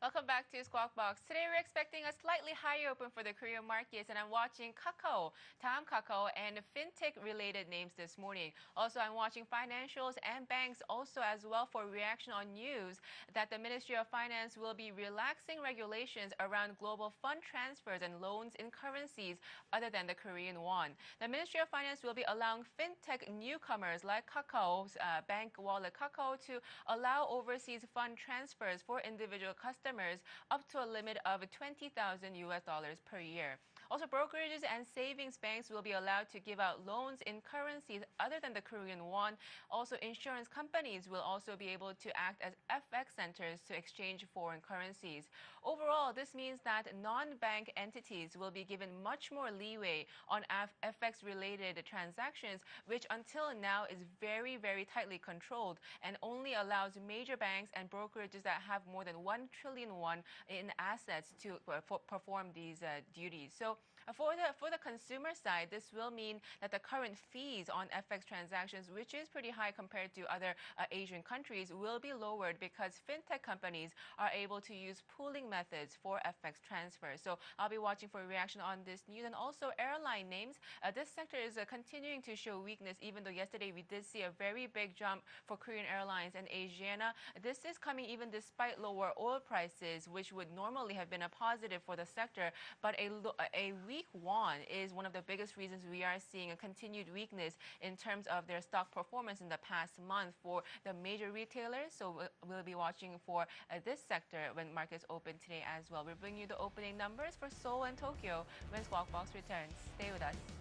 Welcome back to Squawk Box. Today we're expecting a slightly higher open for the Korean markets, and I'm watching Kakao, 다음카카오, and fintech-related names this morning. Also, I'm watching financials and banks also as well for reaction on news that the Ministry of Finance will be relaxing regulations around global fund transfers and loans in currencies other than the Korean won. The Ministry of Finance will be allowing fintech newcomers like Kakao's bank wallet Kakao to allow overseas fund transfers for individual customers up to a limit of 20,000 US dollars per year. Also, brokerages and savings banks will be allowed to give out loans in currencies other than the Korean won. Also, insurance companies will also be able to act as FX centers to exchange foreign currencies. Overall, this means that non-bank entities will be given much more leeway on FX-related transactions, which until now is very, very tightly controlled and only allows major banks and brokerages that have more than 1 trillion won in assets to perform these duties. So for the consumer side, this will mean that the current fees on FX transactions, which is pretty high compared to other Asian countries, will be lowered because fintech companies are able to use pooling methods for FX transfers. So I'll be watching for a reaction on this news. And also airline names. This sector is continuing to show weakness, even though yesterday we did see a very big jump for Korean Airlines and Asiana. This is coming even despite lower oil prices, which would normally have been a positive for the sector. But a weak won is one of the biggest reasons we are seeing a continued weakness in terms of their stock performance in the past month for the major retailers. So we'll be watching for this sector when markets open today as well. We'll bring you the opening numbers for Seoul and Tokyo when Squawk Box returns. Stay with us.